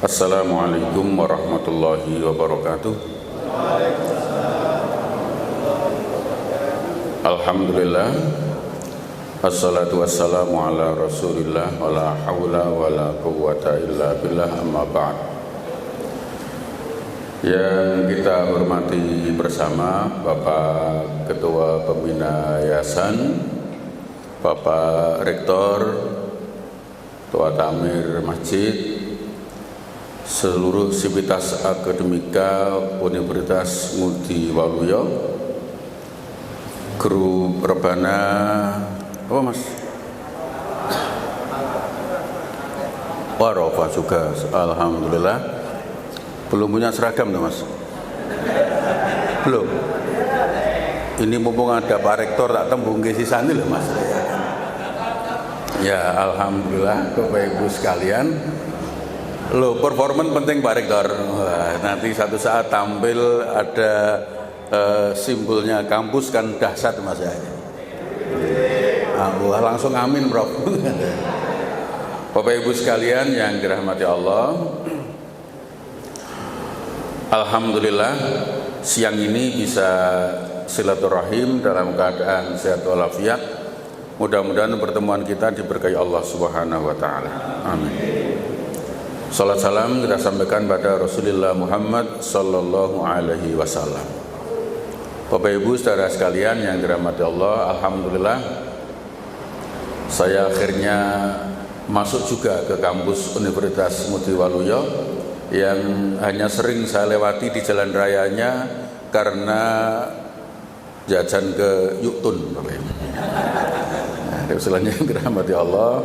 Assalamualaikum warahmatullahi wabarakatuh. Alhamdulillah, assalatu wassalamu ala rasulillah, wala hawla wala quwwata illa billah, amma ba'd. Yang kita hormati bersama Bapak Ketua Pembina Yayasan, Bapak Rektor, Ketua Tamir Masjid, seluruh sivitas akademika Universitas Ngudi Waluyo, grup Rebana, apa mas? Warofa juga, alhamdulillah. Belum punya seragam tuh mas? Belum. Ini mumpung ada Pak Rektor tak tembung ke sisani loh mas. Ya alhamdulillah, Bapak Ibu sekalian. Loh, performan penting Pak Rektor. Wah, nanti satu saat tampil ada simbolnya kampus kan dahsyat mas ya. Wah, langsung amin Prof. Bapak Ibu sekalian yang dirahmati Allah, alhamdulillah siang ini bisa silaturahim dalam keadaan sehat walafiat. Mudah-mudahan pertemuan kita diberkahi Allah Subhanahu wa taala. Amin. Salat salam kita sampaikan pada Rasulullah Muhammad sallallahu alaihi wasallam. Bapak Ibu saudara sekalian yang dirahmati Allah, alhamdulillah saya akhirnya masuk juga ke kampus Universitas Ngudi Waluyo yang hanya sering saya lewati di jalan rayanya karena jajan ke Yuktun, Bapak Ibu. Nah, usulannya yang dirahmati Allah,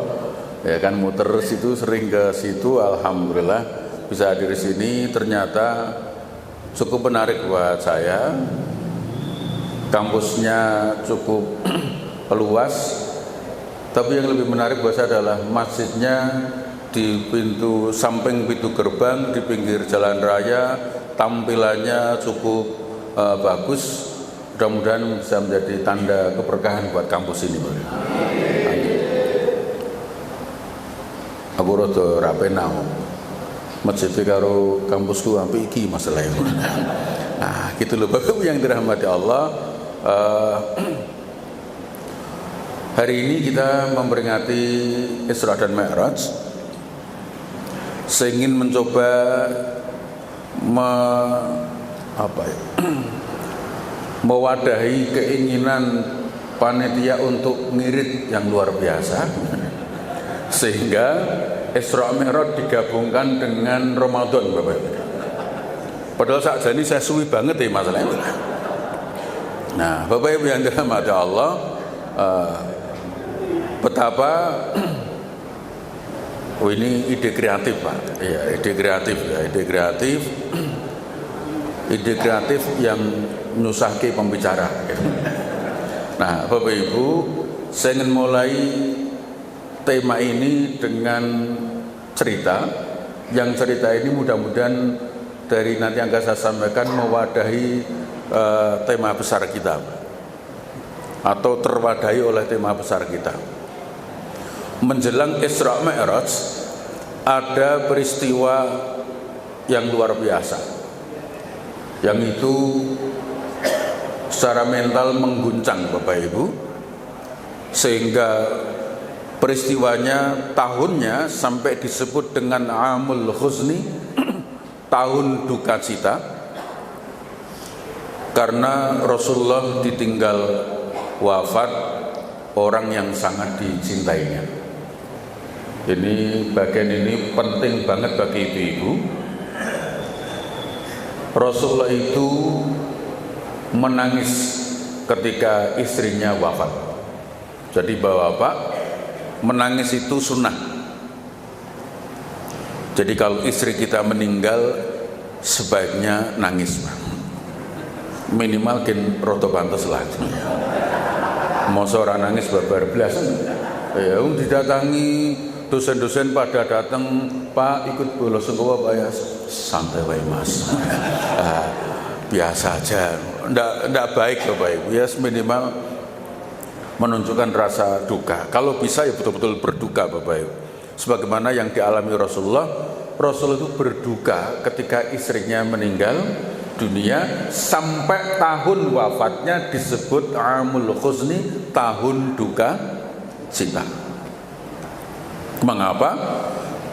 ya kan muter situ, sering ke situ. Alhamdulillah bisa hadir di sini, ternyata cukup menarik buat saya. Kampusnya cukup luas, tapi yang lebih menarik buat saya adalah masjidnya di pintu samping pintu gerbang di pinggir jalan raya, tampilannya cukup bagus. Mudah-mudahan bisa menjadi tanda keberkahan buat kampus ini. Aku rada rapenau masjid karo kampusku sampai iki masalah itu. Nah, gitu loh Bapak yang dirahmati Allah. Hari ini kita memperingati Isra dan Mi'raj. Saya ingin mencoba mewadahi keinginan panitia untuk ngirit yang luar biasa, sehingga Isra Mi'raj digabungkan dengan Ramadan, Bapak. Padahal saat ini saya suwi banget ya masalahnya. Nah, Bapak Ibu yang dirahmati Allah, betapa ini ide kreatif Pak. Iya, ide kreatif yang nyusahke pembicara. Nah, Bapak Ibu, saya ingin mulai tema ini dengan cerita. Yang cerita ini mudah-mudahan dari nanti yang akan saya sampaikan mewadahi tema besar kita, atau terwadahi oleh tema besar kita. Menjelang Isra Mi'raj ada peristiwa yang luar biasa, yang itu secara mental mengguncang Bapak Ibu, sehingga peristiwanya tahunnya sampai disebut dengan Amul Huzni, tahun duka cita, karena Rasulullah ditinggal wafat orang yang sangat dicintainya. Ini bagian ini penting banget bagi ibu-ibu. Rasulullah itu menangis ketika istrinya wafat. Jadi Bapak, menangis itu sunnah. Jadi kalau istri kita meninggal sebaiknya nangis, minimal kin roto pantes lah. Masa orang nangis babar belas. Ya, didatangi dosen-dosen pada datang, Pak ikut bolos sungguh Pak ya, santai wae Mas. Biasa aja, ndak baik Bapak Ibu ya, minimal menunjukkan rasa duka. Kalau bisa ya betul-betul berduka Bapak Ibu. Sebagaimana yang dialami Rasulullah Rasul itu berduka ketika istrinya meninggal dunia, sampai tahun wafatnya disebut Amul Khuzni, tahun duka cita. Mengapa?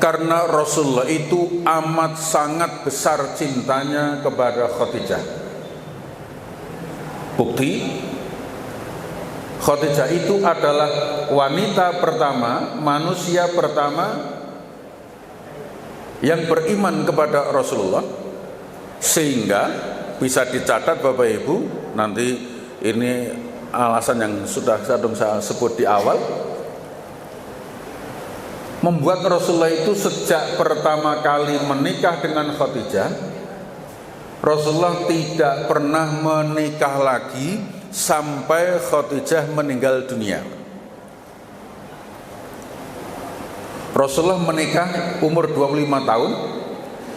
Karena Rasulullah itu amat sangat besar cintanya kepada Khadijah. Bukti, Khadijah itu adalah wanita pertama, manusia pertama yang beriman kepada Rasulullah, sehingga bisa dicatat Bapak Ibu, nanti ini alasan yang sudah saya sebut di awal, membuat Rasulullah itu sejak pertama kali menikah dengan Khadijah, Rasulullah tidak pernah menikah lagi sampai Khadijah meninggal dunia. Rasulullah menikah umur 25 tahun,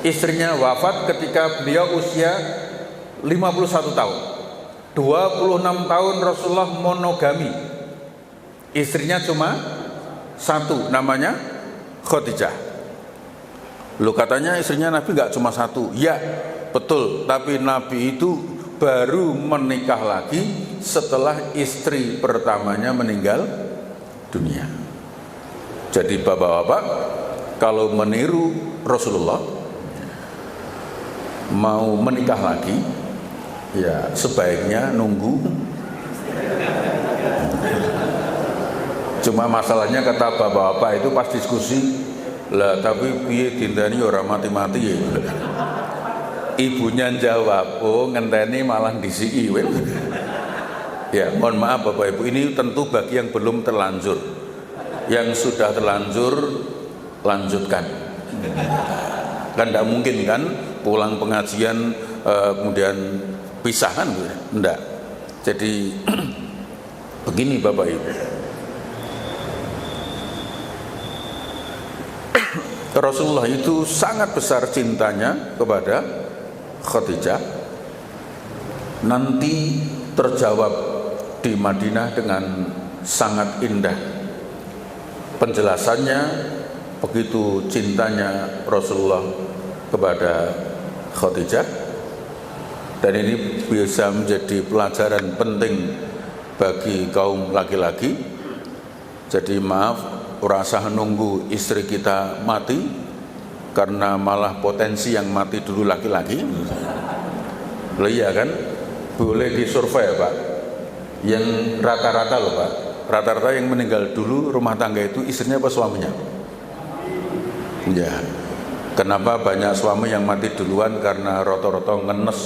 istrinya wafat ketika beliau usia 51 tahun. 26 tahun Rasulullah monogami, istrinya cuma satu, namanya Khadijah. Lu katanya istrinya Nabi nggak cuma satu, ya betul, tapi Nabi itu baru menikah lagi setelah istri pertamanya meninggal dunia. Jadi bapak-bapak, kalau meniru Rasulullah, mau menikah lagi, ya sebaiknya nunggu. Cuma masalahnya kata bapak-bapak itu pas diskusi, lah tapi piye dinteni ora mati-mati ya. Ibunya jawab, oh ngenteni malah disiki. Ya, mohon maaf Bapak Ibu, ini tentu bagi yang belum terlanjur. Yang sudah terlanjur, lanjutkan. Kan tidak mungkin kan pulang pengajian kemudian pisah kan, enggak. Jadi begini Bapak Ibu, Rasulullah itu sangat besar cintanya kepada Khadijah, nanti terjawab di Madinah dengan sangat indah. Penjelasannya, begitu cintanya Rasulullah kepada Khadijah, dan ini bisa menjadi pelajaran penting bagi kaum laki-laki. Jadi maaf, rasa nunggu istri kita mati, karena malah potensi yang mati dulu laki-laki. Loh iya kan, boleh disurvei Pak, yang rata-rata loh Pak, rata-rata yang meninggal dulu rumah tangga itu istrinya apa suaminya? Ya, kenapa banyak suami yang mati duluan? Karena roto-roto ngenes.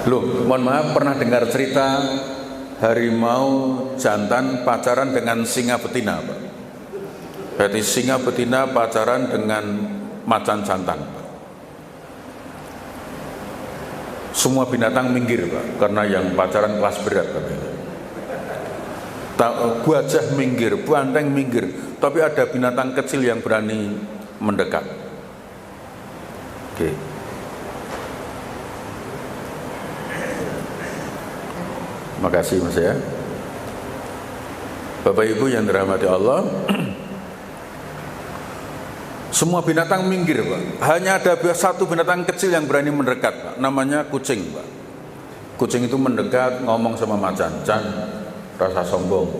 Loh, mohon maaf, pernah dengar cerita harimau jantan pacaran dengan singa betina Pak? Berarti singa betina pacaran dengan macan jantan. Semua binatang minggir Pak, karena yang pacaran kelas berat Pak. Gajah minggir, banteng minggir, tapi ada binatang kecil yang berani mendekat. Oke. Makasih Mas ya. Bapak Ibu yang dirahmati Allah, semua binatang minggir Pak. Hanya ada satu binatang kecil yang berani mendekat Pak, namanya kucing Pak. Kucing itu mendekat ngomong sama macan, "Can, rasa sombong.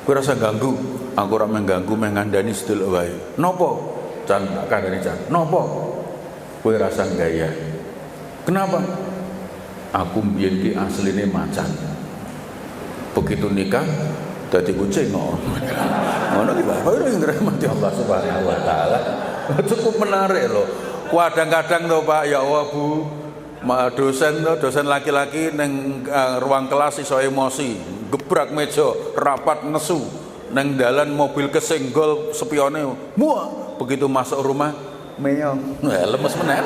Kowe rasa ganggu, aku ora mengganggu, mengandani sedul wae. Nopo? Can, tak kandani Can. Nopo? Kowe rasa gaya. Kenapa? Aku mbiyen ki asline macan. Begitu nikah dadi kucing kok." Ngono ki Bapak yang dirahmati Allah Subhanahu wa taala. Cukup menarik loh. Kadang-kadang loh Pak, ya Allah Bu, dosen laki-laki neng ruang kelas iso emosi, gebrak meja, rapat nesu, neng dalan mobil kesenggol spione, muah, begitu masuk rumah meong, lemes meneh.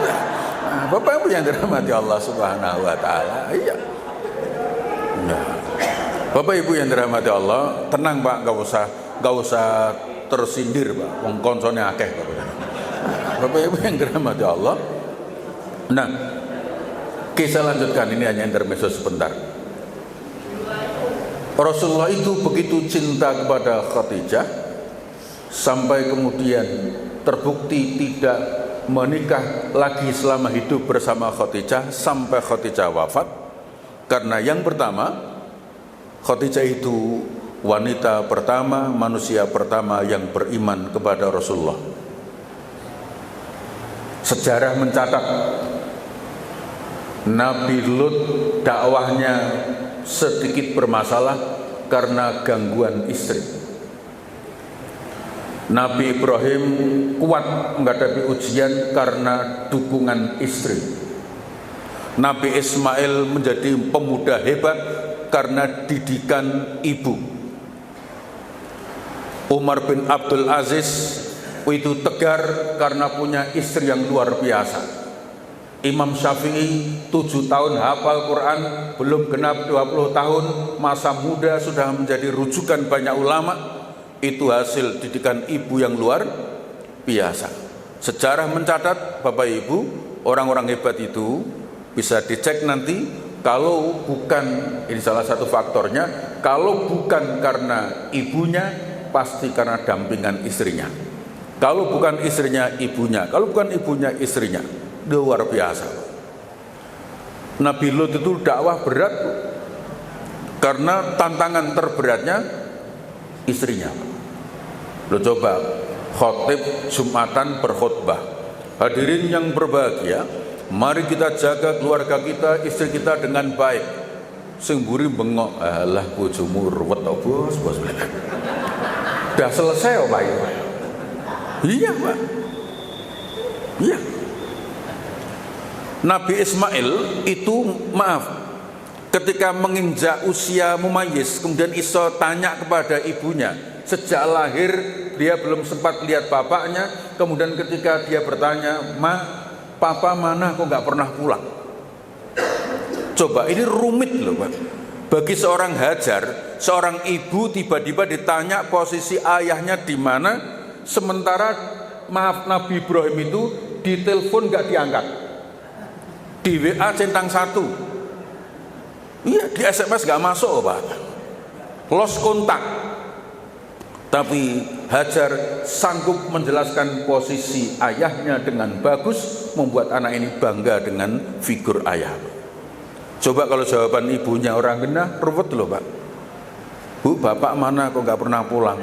Nah, Bapak Ibu yang dirahmati Allah Subhanahu wa taala. Iya. Nah, Bapak Ibu yang dirahmati Allah, tenang Pak, enggak usah tersindir Pak, wong koncone akeh Bapak. Bapak Ibu yang dirahmati Allah. Nah, kisah lanjutkan, ini hanya intermezzo sebentar. Rasulullah itu begitu cinta kepada Khadijah sampai kemudian terbukti tidak menikah lagi selama hidup bersama Khadijah sampai Khadijah wafat. Karena yang pertama, Khadijah itu wanita pertama, manusia pertama yang beriman kepada Rasulullah. Sejarah mencatat Nabi Lut dakwahnya sedikit bermasalah karena gangguan istri. Nabi Ibrahim kuat menghadapi ujian karena dukungan istri. Nabi Ismail menjadi pemuda hebat karena didikan ibu. Umar bin Abdul Aziz itu tegar karena punya istri yang luar biasa. Imam Syafi'i 7 tahun hafal Quran, belum genap 20 tahun, masa muda sudah menjadi rujukan banyak ulama. Itu hasil didikan ibu yang luar biasa. Sejarah mencatat, Bapak Ibu, orang-orang hebat itu bisa dicek nanti. Kalau bukan, ini salah satu faktornya, kalau bukan karena ibunya, pasti karena dampingan istrinya. Kalau bukan istrinya, ibunya. Kalau bukan ibunya, istrinya. Luar biasa. Nabi Lut itu dakwah berat karena tantangan terberatnya istrinya. Lo coba khotib Jumatan berkhutbah. Hadirin yang berbahagia, mari kita jaga keluarga kita, istri kita dengan baik. Sing mburi bengok, alah bojomu ruwet to bos. Udah selesai Pak. Iya Pak. Iya. Nabi Ismail itu ketika menginjak usia mumayyiz, kemudian iso tanya kepada ibunya. Sejak lahir dia belum sempat lihat bapaknya. Kemudian ketika dia bertanya, "Ma, papa mana kok nggak pernah pulang?" Coba, ini rumit loh Pak. Bagi seorang Hajar, seorang ibu tiba-tiba ditanya posisi ayahnya di mana, sementara Nabi Ibrahim itu ditelepon nggak diangkat, di WA centang 1, iya, di SMS nggak masuk Pak, lost kontak. Tapi Hajar sanggup menjelaskan posisi ayahnya dengan bagus, membuat anak ini bangga dengan figur ayah. Coba kalau jawaban ibunya orang genah, ruwet loh Pak. Bu, bapak mana kok nggak pernah pulang?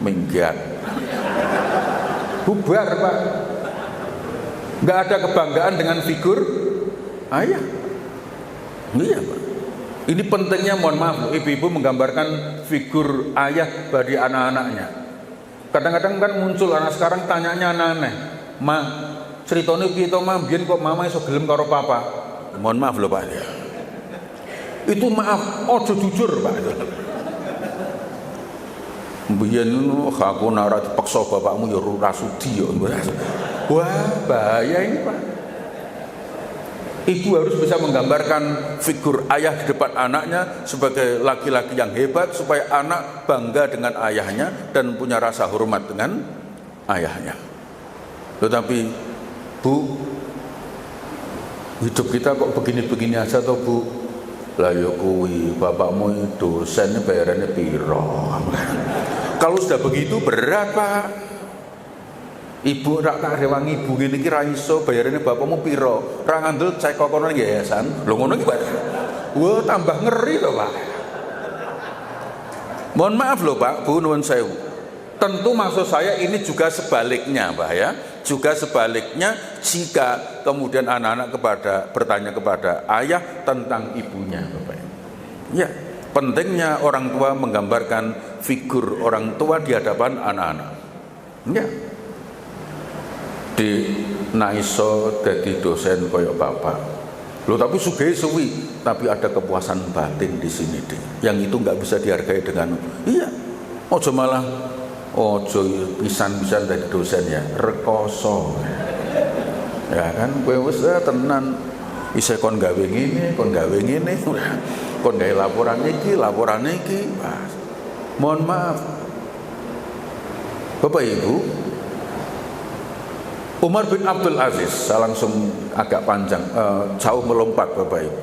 Minggat. Bubar Pak. Nggak ada kebanggaan dengan figur ayah. Iya Pak. Ini pentingnya, mohon maaf, ibu-ibu menggambarkan figur ayah bagi anak-anaknya. Kadang-kadang kan muncul anak sekarang tanyanya aneh-aneh. Ma, ceritanya piye to Ma, biyen kok mama iso gelem karo papa? Mohon maaf loh Pak. Itu maaf, ojo jujur Pak. Biyen aku nara dipaksa bapakmu ya ora sudi ya. Wah, bahaya ini Pak. Ibu harus bisa menggambarkan figur ayah di depan anaknya sebagai laki-laki yang hebat, supaya anak bangga dengan ayahnya dan punya rasa hormat dengan ayahnya. Tetapi Bu, hidup kita kok begini-begini aja toh Bu? Lah ya kuwi, bapakmu dosen bayarannya piro? Kalau sudah begitu berat Pak. Ibu rak tak rewangi ibu ngene iki ra iso bayarane bapakmu piro? Ra ngandel cek kokono ning yayasan. Lho ngono iki Pak. Wah, tambah ngeri to Pak. Mohon maaf loh Pak, Bu, nuwun sewu. Tentu maksud saya ini juga sebaliknya Pak ya. Juga sebaliknya jika kemudian anak-anak bertanya kepada ayah tentang ibunya Bapak. Ya, pentingnya orang tua menggambarkan figur orang tua di hadapan anak-anak. Ya. Di naiso dadi dosen koyok bapak. Loh tapi sugih suwi, tapi ada kepuasan batin di sini deh. Yang itu nggak bisa dihargai dengan iya. Ojo malah ojo pisan-pisan dadi dosen ya, rekoso. Ya kan, kowe wis tenan isih kon gawe ngene, kon gawe laporan iki. Mohon maaf. Bapak Ibu, Umar bin Abdul Aziz, saya langsung agak panjang, jauh melompat Bapak Ibu.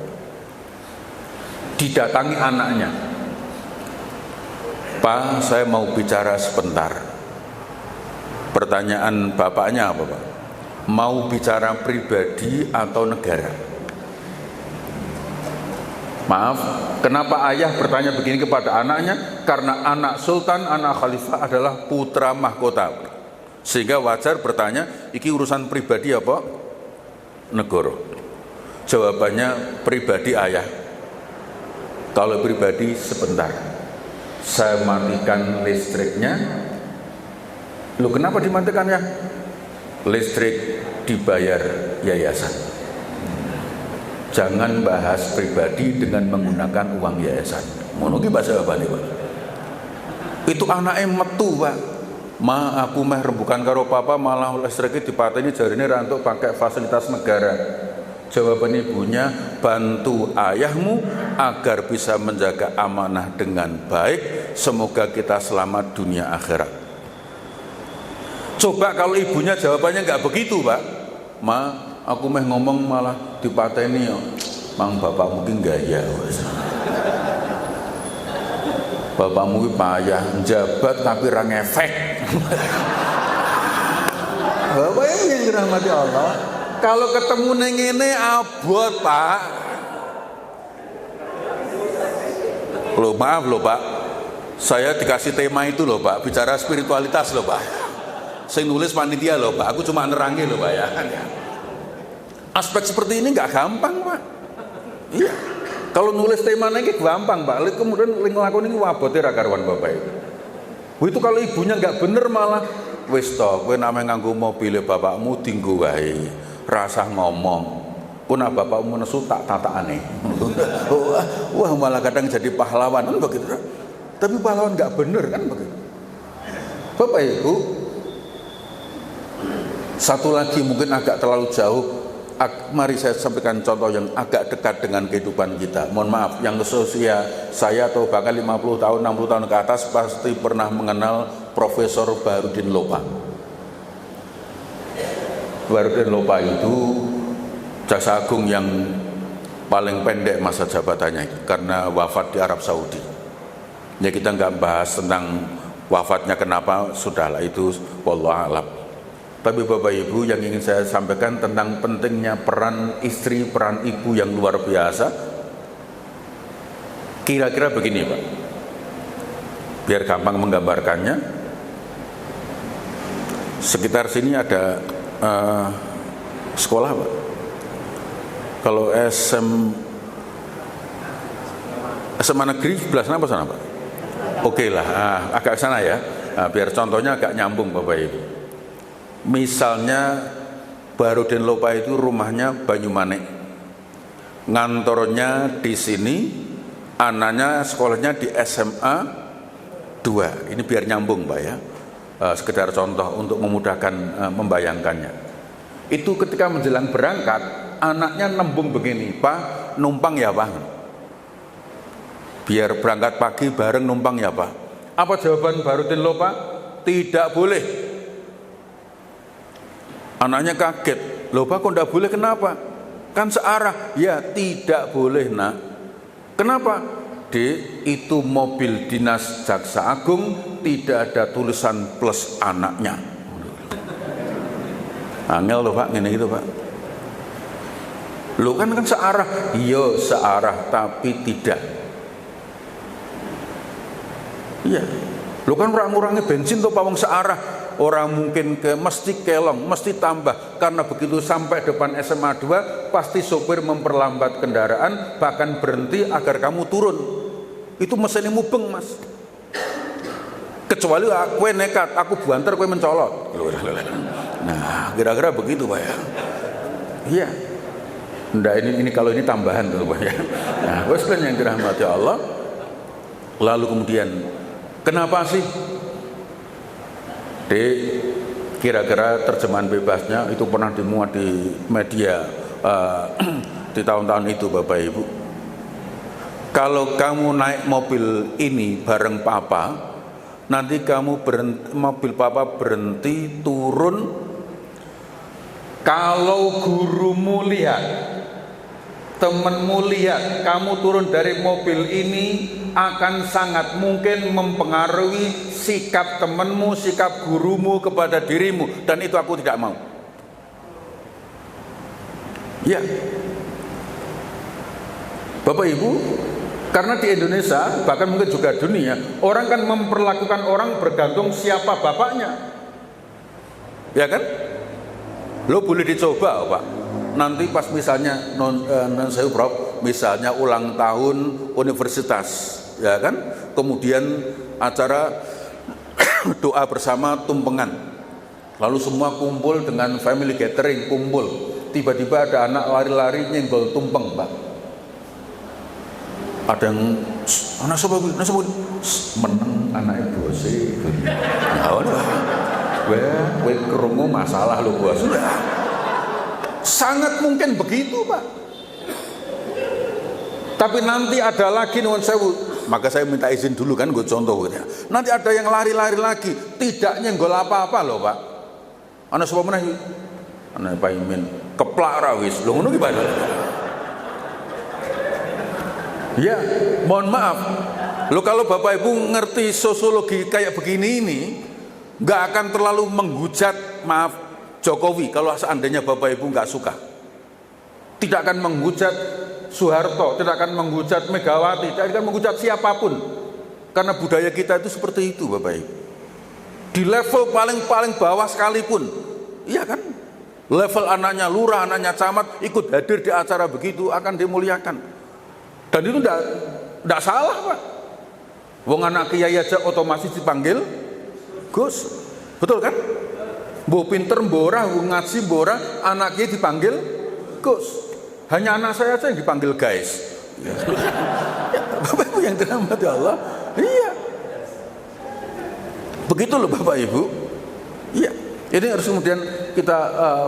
Didatangi anaknya, Pak, saya mau bicara sebentar. Pertanyaan bapaknya apa Pak? Mau bicara pribadi atau negara? Maaf, kenapa ayah bertanya begini kepada anaknya? Karena anak sultan, anak khalifah adalah putra mahkota, sehingga wajar bertanya, iki urusan pribadi apa? Negara. Jawabannya pribadi ayah. Kalau pribadi sebentar, saya matikan listriknya. Loh, kenapa dimatikan ya? Listrik dibayar yayasan. Jangan bahas pribadi dengan menggunakan uang yayasan. Ngono ki bahasa apa nih Pak? Itu anaknya metu Pak. Ma aku meh rembukan karo papa malah listriknya dipateni jarine ra entuk pakai fasilitas negara. Jawaban ibunya, bantu ayahmu agar bisa menjaga amanah dengan baik. Semoga kita selamat dunia akhirat. Coba kalau ibunya jawabannya nggak begitu Pak. Ma, aku meh ngomong malah dipateni yo. Mang bapak mungkin gaya. Bapakmu payah jabat tapi ra ngefek. Bapak yang dirahmati Allah, kalau ketemu neng ini abot Pak. Loh maaf loh Pak, saya dikasih tema itu loh Pak, bicara spiritualitas loh Pak. Saya nulis panitia loh Pak, aku cuma nerangi loh Pak ya. Aspek seperti ini nggak gampang Pak. Iya, kalau nulis tema ini gampang Pak, kemudian ngelakuin ini wabote ra karuan Bapak itu. Itu kalau ibunya nggak bener malah wis to, kowe namanya nganggo mobil bapakmu dinggo wae, rasah ngomong. Punah bapakmu nesu tak tatakane. Wah malah kadang jadi pahlawan kan begitu. Tapi pahlawan nggak bener kan begitu. Bapak Ibu, satu lagi mungkin agak terlalu jauh. Mari saya sampaikan contoh yang agak dekat dengan kehidupan kita. Mohon maaf, yang usia saya atau bahkan 50 tahun, 60 tahun ke atas pasti pernah mengenal Profesor Baharudin Lopa. Baharudin Lopa itu jaksa agung yang paling pendek masa jabatannya karena wafat di Arab Saudi. Ya kita nggak bahas tentang wafatnya kenapa, sudahlah itu wallahu a'lam. Tapi Bapak Ibu, yang ingin saya sampaikan tentang pentingnya peran istri, peran ibu yang luar biasa. Kira-kira begini Pak, biar gampang menggambarkannya. Sekitar sini ada sekolah Pak. Kalau SMA negeri sebelah sana apa sana Pak? Oke lah, agak sana ya, biar contohnya agak nyambung Bapak Ibu. Misalnya Baharudin Lopa itu rumahnya Banyumanik, ngantornya di sini, anaknya sekolahnya di SMA 2. Ini biar nyambung Pak ya, sekedar contoh untuk memudahkan membayangkannya. Itu ketika menjelang berangkat, anaknya nembung begini, Pak numpang ya Pak, biar berangkat pagi bareng numpang ya Pak. Apa jawaban Baharudin Lopa? Tidak boleh. Anaknya kaget, loh Pak kok tidak boleh, kenapa? Kan searah. Ya tidak boleh nak. Kenapa? Dek, itu mobil dinas jaksa agung, tidak ada tulisan plus anaknya. Angel loh Pak, gini gitu Pak. Loh kan searah. Iya searah tapi tidak. Iya. Loh kan ngurangi bensin tuh Pak wong searah. Orang mungkin mesti kelong, mesti tambah. Karena begitu sampai depan SMA 2, pasti sopir memperlambat kendaraan, bahkan berhenti agar kamu turun. Itu mesinnya mubeng Mas. Kecuali aku nekat, aku banter, kowe mencolot. Nah, kira-kira begitu Pak ya. Iya. Nggak, ini kalau ini tambahan tuh Pak ya. Nah, sekalian yang dirahmati Allah. Lalu kemudian, kenapa sih? Kira-kira terjemahan bebasnya itu pernah dimuat di media di tahun-tahun itu Bapak Ibu. Kalau kamu naik mobil ini bareng papa, nanti kamu mobil papa berhenti turun. Kalau gurumu lihat, temanmu lihat kamu turun dari mobil ini, akan sangat mungkin mempengaruhi sikap temanmu, sikap gurumu kepada dirimu, dan itu aku tidak mau. Ya, Bapak Ibu, karena di Indonesia, bahkan mungkin juga dunia, orang kan memperlakukan orang bergantung siapa bapaknya. Ya kan? Lo boleh dicoba, Pak. Nanti pas misalnya misalnya ulang tahun universitas, ya kan? Kemudian acara doa bersama tumpengan. Lalu semua kumpul dengan family gathering, kumpul. Tiba-tiba ada anak lari-lari nyenggol tumpeng, Pak. Ada yang anak sobat meneng anak bos itu. Kowe krungu masalah lo bos. Sangat mungkin begitu, Pak. Tapi nanti ada lagi nuwun sewu. Maka saya minta izin dulu kan, gue contoh gitu ya. Nanti ada yang lari-lari lagi, tidak nyenggol apa-apa loh, Pak. Anak sobat meneh. Anak Pak Imin keplak rawis. Lo ngono gimana? Ya, mohon maaf. Lo kalau Bapak Ibu ngerti sosiologi kayak begini ini, nggak akan terlalu menghujat, maaf, Jokowi kalau seandainya Bapak Ibu nggak suka. Tidak akan menghujat Soeharto, tidak akan menghujat Megawati, tidak akan menghujat siapapun. Karena budaya kita itu seperti itu, Bapak Ibu. Di level paling bawah sekalipun, iya kan? Level anaknya lurah, anaknya camat ikut hadir di acara begitu akan dimuliakan. Dan itu tidak salah, Pak. Wong anak kiai aja otomatis dipanggil Gus. Betul kan? Mbok pinter mbora, ngaji mbora, anak kiai dipanggil Gus. Hanya anak saya aja yang dipanggil guys. Ya, Bapak Ibu yang dirahmati Allah. Iya. Begitu loh Bapak Ibu. Iya. Ini harus kemudian kita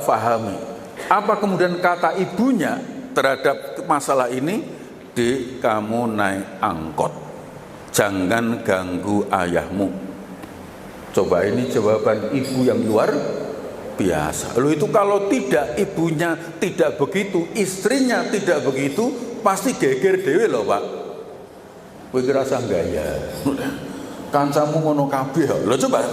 fahami. Apa kemudian kata ibunya terhadap masalah ini? Kamu naik angkot, jangan ganggu ayahmu. Coba ini jawaban ibu yang luar biasa. Loh itu kalau tidak ibunya tidak begitu, istrinya tidak begitu, pasti geger dewe loh Pak. Kowe ngerasa gaya. Kancamu ngono kabeh. Loh coba.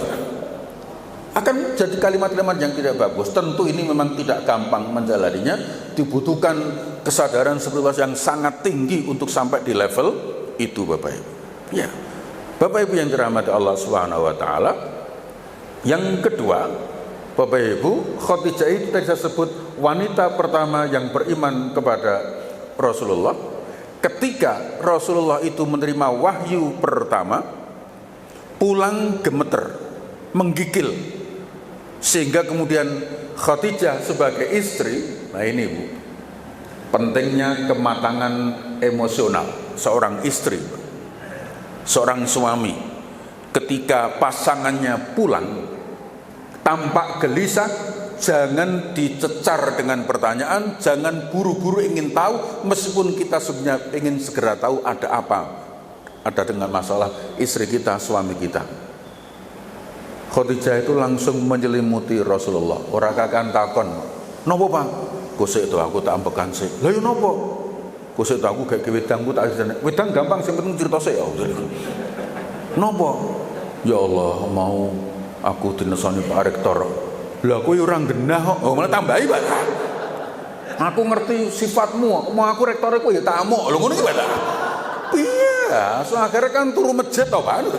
Akan jadi kalimat-kalimat yang tidak bagus. Tentu ini memang tidak gampang menjalaninya, dibutuhkan kesadaran spiritualitas yang sangat tinggi untuk sampai di level itu, Bapak Ibu. Ya. Bapak Ibu yang dirahmati Allah Subhanahu wa taala. Yang kedua, Bapak Ibu, Khadijah itu tadi saya sebut wanita pertama yang beriman kepada Rasulullah. Ketika Rasulullah itu menerima wahyu pertama, pulang gemeter, menggigil. Sehingga kemudian Khadijah sebagai istri, nah ini Bu, pentingnya kematangan emosional seorang istri, seorang suami. Ketika pasangannya pulang, tampak gelisah, jangan dicecar dengan pertanyaan, jangan buru-buru ingin tahu, meskipun kita sebenarnya ingin segera tahu ada apa, ada dengan masalah istri kita, suami kita. Khadijah itu langsung menyelimuti Rasulullah. Ora kakan takon, nopo Pak? Kusik itu aku tak ambekan sih. Lah yo nopo? Kusik itu aku gak wedangku tak ajane. Wedang gampang, sing penting cerita sik ya. Nopo? Ya Allah, mau aku dinesoni Pak Rektor. Lah kowe ora genah kok. Oh, malah tambahi, Pak. Aku ngerti sifatmu, mau aku rektore kowe ya tak amuk. Lho ngono iki, Pak. Iya, so akhirnya kan turu masjid to, Pak.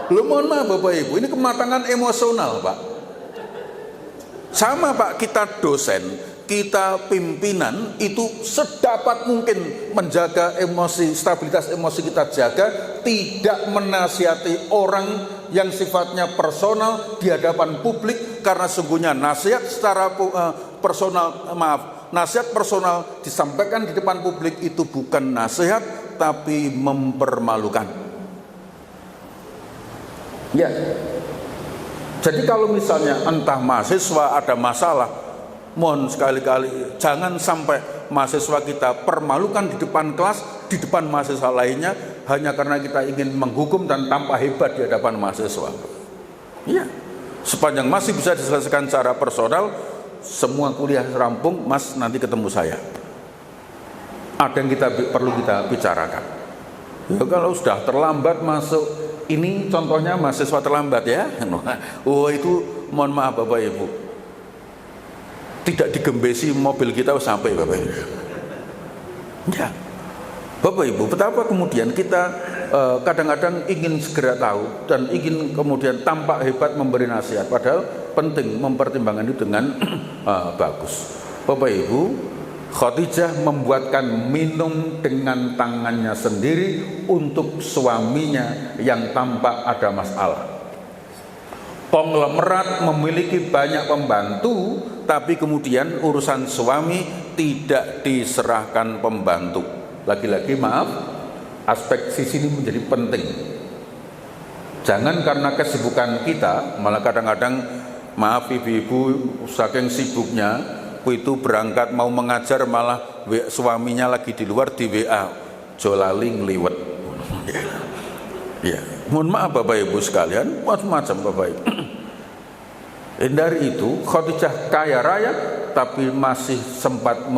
Lho mohon maaf Bapak Ibu, ini kematangan emosional, Pak. Sama Pak, kita dosen, kita pimpinan itu sedapat mungkin menjaga emosi, stabilitas emosi kita jaga, tidak menasihati orang yang sifatnya personal di hadapan publik, karena sungguhnya nasihat secara nasihat personal disampaikan di depan publik itu bukan nasihat tapi mempermalukan. Ya. Jadi kalau misalnya entah mahasiswa ada masalah, mohon sekali-kali jangan sampai mahasiswa kita permalukan di depan kelas, di depan mahasiswa lainnya, hanya karena kita ingin menghukum dan tampak hebat di hadapan mahasiswa. Iya. Sepanjang masih bisa diselesaikan secara personal, semua kuliah rampung, Mas nanti ketemu saya. ada yang perlu kita bicarakan. Ya kalau sudah terlambat masuk, ini contohnya mahasiswa terlambat ya. Oh itu mohon maaf Bapak Ibu, tidak digembesi mobil kita sampai Bapak Ibu. Ya Bapak Ibu, betapa kemudian kita kadang-kadang ingin segera tahu dan ingin kemudian tampak hebat memberi nasihat, padahal penting mempertimbangkan itu dengan bagus. Bapak Ibu, Khadijah membuatkan minum dengan tangannya sendiri untuk suaminya yang tampak ada masalah. Konglomerat memiliki banyak pembantu, tapi kemudian urusan suami tidak diserahkan pembantu. Lagi-lagi maaf, aspek sisi ini menjadi penting. Jangan karena kesibukan kita, malah kadang-kadang maaf ibu-ibu saking sibuknya itu berangkat mau mengajar malah suaminya lagi di luar di WA jolaling liwet. Ya, mohon maaf Bapak Ibu sekalian, macam-macam Bapak Ibu. Dari itu Khadijah kaya raya tapi masih sempat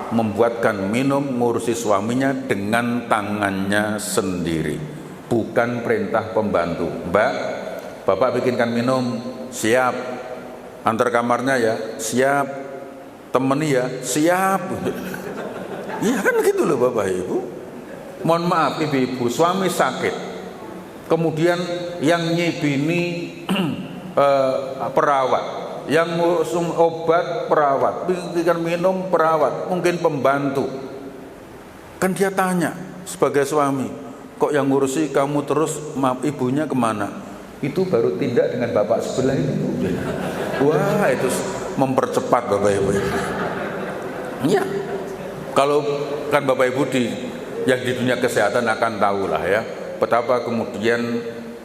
membuatkan minum ngurusi suaminya dengan tangannya sendiri, bukan perintah pembantu. Mbak, Bapak bikinkan minum, siap. Antar kamarnya ya, siap. Temeni ya, siap. Iya kan gitu loh Bapak Ibu. Mohon maaf ibu-ibu, suami sakit, kemudian yang nyibini perawat, yang ngusung obat perawat, bikin minum perawat, mungkin pembantu. Kan dia tanya sebagai suami, kok yang ngurusi kamu terus, maaf ibunya kemana? Itu baru tindak dengan bapak sebelah itu. Wah itu mempercepat Bapak Ibu. Ya, kalau kan Bapak Ibu yang di dunia kesehatan akan tahu lah ya, betapa kemudian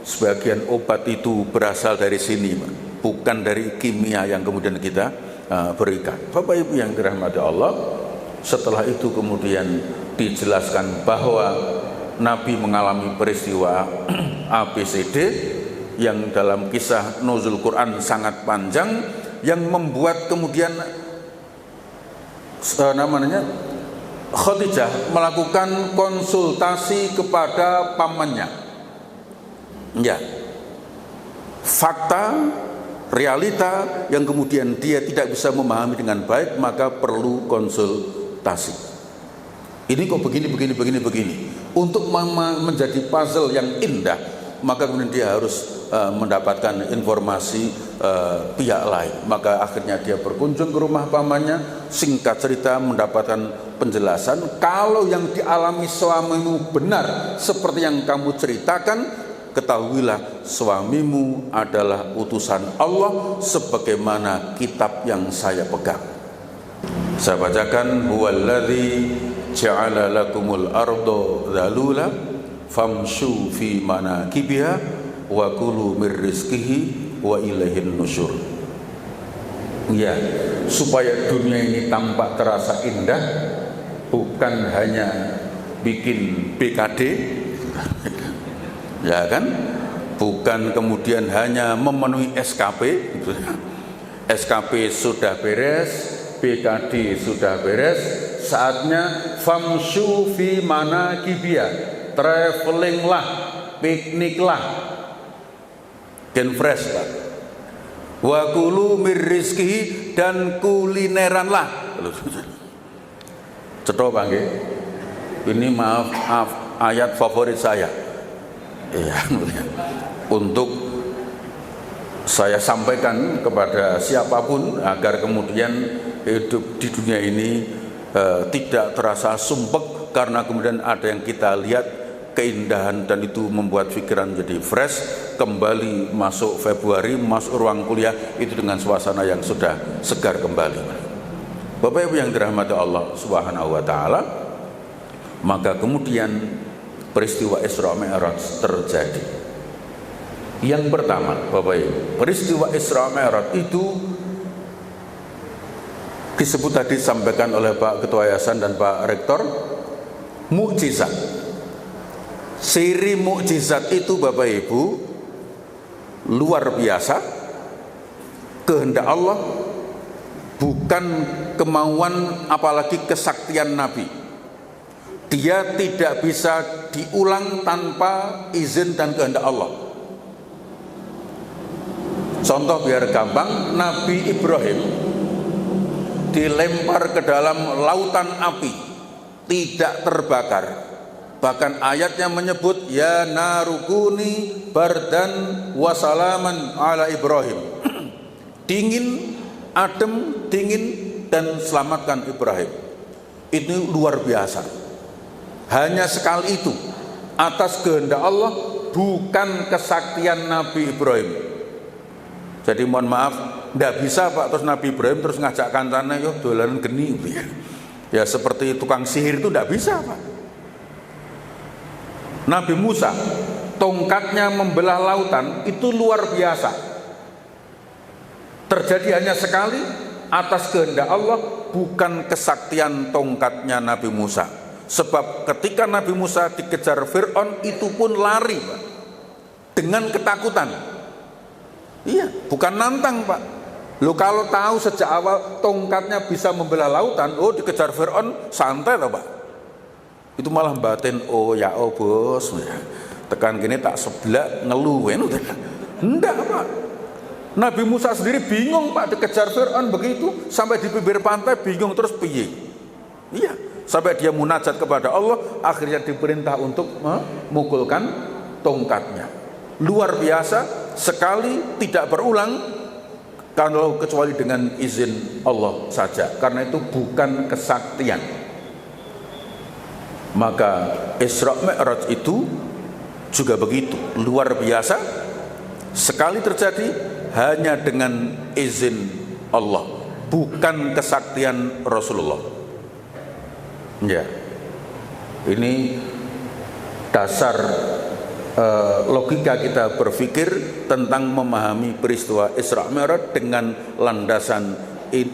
sebagian obat itu berasal dari sini, bukan dari kimia yang kemudian kita berikan. Bapak Ibu yang dirahmati Allah, setelah itu kemudian dijelaskan bahwa Nabi mengalami peristiwa ABCD yang dalam kisah nuzul Quran sangat panjang, yang membuat kemudian Khadijah melakukan konsultasi kepada pamannya. Ya, fakta, realita yang kemudian dia tidak bisa memahami dengan baik, maka perlu konsultasi. Ini kok begini. Untuk menjadi puzzle yang indah, maka kemudian dia harus mendapatkan informasi pihak lain. Maka akhirnya dia berkunjung ke rumah pamannya, singkat cerita mendapatkan penjelasan, kalau yang dialami suamimu benar seperti yang kamu ceritakan, ketahuilah suamimu adalah utusan Allah sebagaimana kitab yang saya pegang. Saya bacakan, huwallazi ja'ala lakumul ardo dzalula famshu fi manakibiha wa kulu mir rizqihi wa ilaihin nusyur. Ya, supaya dunia ini tampak terasa indah, bukan hanya bikin BKD, ya kan? Bukan kemudian hanya memenuhi SKP. SKP sudah beres, BKD sudah beres, saatnya famshu fi manakibiha, traveling lah, piknik lah, gen fresh Pak. Wa kulu mir rizqihi, dan kulineran lah. Cetok Pak nggih. Ini maaf ayat favorit saya. Iya, untuk saya sampaikan kepada siapapun agar kemudian hidup di dunia ini tidak terasa sumpek, karena kemudian ada yang kita lihat keindahan dan itu membuat pikiran jadi fresh, kembali masuk Februari, masuk ruang kuliah itu dengan suasana yang sudah segar kembali. Bapak Ibu yang dirahmati Allah Subhanahu wa taala, maka kemudian peristiwa Isra Mi'raj terjadi. Yang pertama, Bapak Ibu, peristiwa Isra Mi'raj itu disebut tadi, disampaikan oleh Pak Ketua Yayasan dan Pak Rektor, mukjizat. Siri mukjizat itu Bapak Ibu luar biasa, kehendak Allah, bukan kemauan apalagi kesaktian Nabi. dia tidak bisa diulang tanpa izin dan kehendak Allah. Contoh biar gampang, Nabi Ibrahim dilempar ke dalam lautan api, tidak terbakar. Bahkan ayatnya menyebut ya narukuni bardan wasalaman ala Ibrahim. Dingin, adem, dingin, dan selamatkan Ibrahim. Ini luar biasa. Hanya sekali itu, atas kehendak Allah, bukan kesaktian Nabi Ibrahim. Jadi mohon maaf, tidak bisa Pak, terus Nabi Ibrahim terus ngajak kancane yo dolan geni ya seperti tukang sihir itu tidak bisa Pak. Nabi Musa tongkatnya membelah lautan itu luar biasa, terjadi hanya sekali atas kehendak Allah, bukan kesaktian tongkatnya Nabi Musa. Sebab ketika Nabi Musa dikejar Fir'aun itu pun lari Pak, dengan ketakutan. Iya, bukan nantang Pak. Lo kalau tahu sejak awal tongkatnya bisa membelah lautan, oh dikejar Fir'aun santai loh Pak. Itu malah batin, oh ya oh bos, tekan gini tak sebelah ngeluhin. Enggak Pak. Nabi Musa sendiri bingung Pak, dikejar Fir'aun begitu sampai di bibir pantai bingung terus piye. Iya, sampai dia munajat kepada Allah, akhirnya diperintah untuk memukulkan tongkatnya. Luar biasa, sekali tidak berulang kalau kecuali dengan izin Allah saja, karena itu bukan kesaktian. Maka Isra Mi'raj itu juga begitu, luar biasa, sekali terjadi hanya dengan izin Allah, bukan kesaktian Rasulullah. Ya, ini dasar logika kita berpikir tentang memahami peristiwa Isra Mi'raj dengan landasan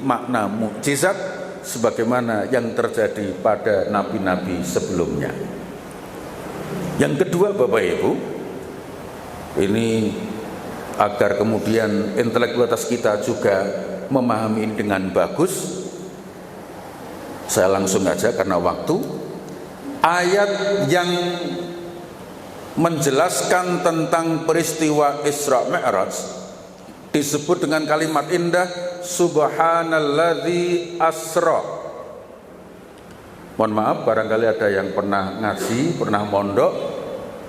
makna mukjizat sebagaimana yang terjadi pada nabi-nabi sebelumnya. Yang kedua Bapak Ibu, ini agar kemudian intelektualitas kita juga memahami ini dengan bagus, saya langsung aja karena waktu. Ayat yang menjelaskan tentang peristiwa Isra Mi'raj disebut dengan kalimat indah subhanalladzi asra. Mohon maaf barangkali ada yang pernah ngaji, pernah mondok.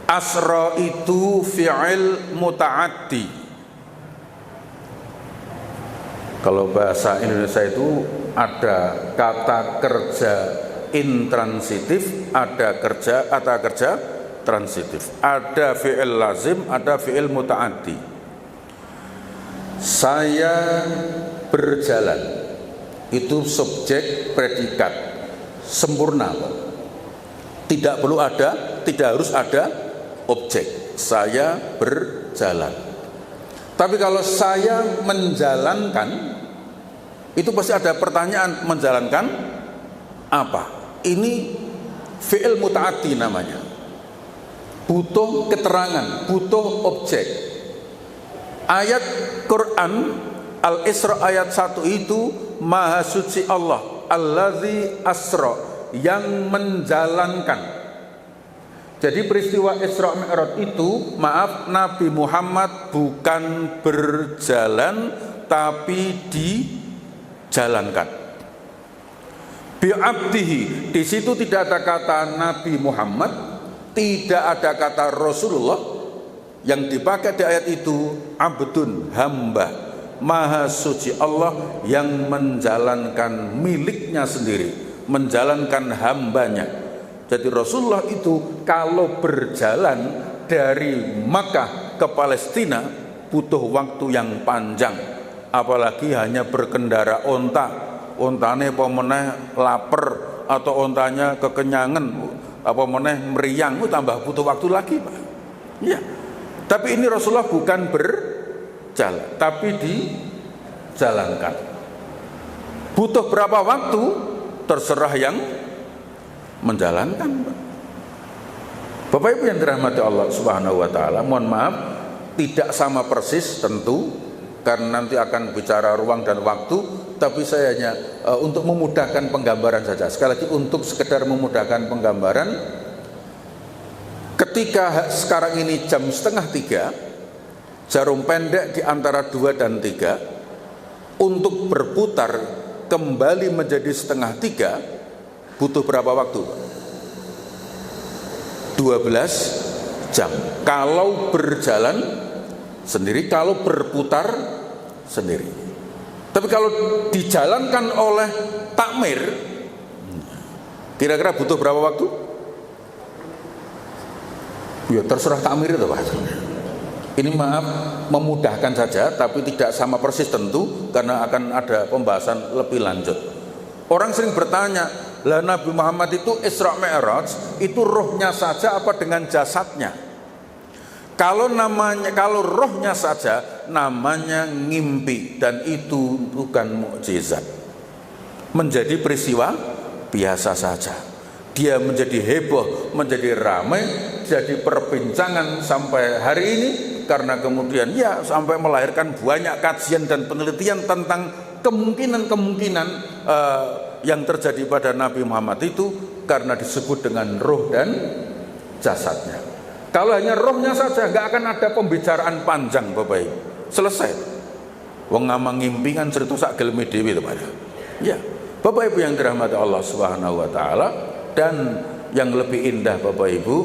Asra itu fi'il muta'addi. Kalau bahasa Indonesia itu ada kata kerja intransitif, ada kerja transitif, ada fi'il lazim, ada fi'il muta'addi. Saya berjalan, itu subjek predikat sempurna, tidak perlu ada, tidak harus ada objek. Saya berjalan. Tapi kalau saya menjalankan, itu pasti ada pertanyaan, menjalankan apa? Ini fi'il muta'addi namanya, butuh keterangan, butuh objek. Ayat Quran Al-Isra ayat 1 itu Maha suci Allah, Allazi asra, yang menjalankan. Jadi peristiwa Isra Mi'raj itu, maaf, Nabi Muhammad bukan berjalan tapi dijalankan. Bi'abdihi, di situ tidak ada kata Nabi Muhammad, tidak ada kata Rasulullah. Yang dipakai di ayat itu abdun, hamba. Maha suci Allah yang menjalankan miliknya sendiri, menjalankan hambanya. Jadi Rasulullah itu kalau berjalan dari Makkah ke Palestina butuh waktu yang panjang, apalagi hanya berkendara onta. Ontane apa meneh lapar atau ontanya kekenyangan, apa meneh meriang, tambah butuh waktu lagi Pak. Iya. Tapi ini Rasulullah bukan berjalan, tapi dijalankan. Butuh berapa waktu? Terserah yang menjalankan. Bapak Ibu yang dirahmati Allah Subhanahu wa taala, mohon maaf, tidak sama persis tentu karena nanti akan bicara ruang dan waktu, tapi saya hanya untuk memudahkan penggambaran saja. Sekali lagi untuk sekedar memudahkan penggambaran, ketika sekarang ini jam 2:30, jarum pendek di antara 2 dan 3 untuk berputar kembali menjadi 2:30 butuh berapa waktu? 12 jam. Kalau berjalan sendiri, kalau berputar sendiri. Tapi kalau dijalankan oleh takmir, kira-kira butuh berapa waktu? Ya terserah takmir itu Pak. Ini maaf memudahkan saja, tapi tidak sama persis tentu, karena akan ada pembahasan lebih lanjut. Orang sering bertanya, lah Nabi Muhammad itu Isra Mi'raj itu rohnya saja apa dengan jasadnya? Kalau rohnya saja namanya ngimpi, dan itu bukan mukjizat. Menjadi peristiwa biasa saja. Dia menjadi heboh, menjadi ramai, jadi perbincangan sampai hari ini, karena kemudian ya sampai melahirkan banyak kajian dan penelitian tentang kemungkinan-kemungkinan yang terjadi pada Nabi Muhammad itu, karena disebut dengan roh dan jasadnya. Kalau hanya rohnya saja, nggak akan ada pembicaraan panjang Bapak Ibu. Selesai. Wong ngamang ngimpi kan cerita sak geleme dhewe to Pak. Ya. Bapak Ibu yang dirahmati Allah Subhanahu wa taala, dan yang lebih indah Bapak Ibu,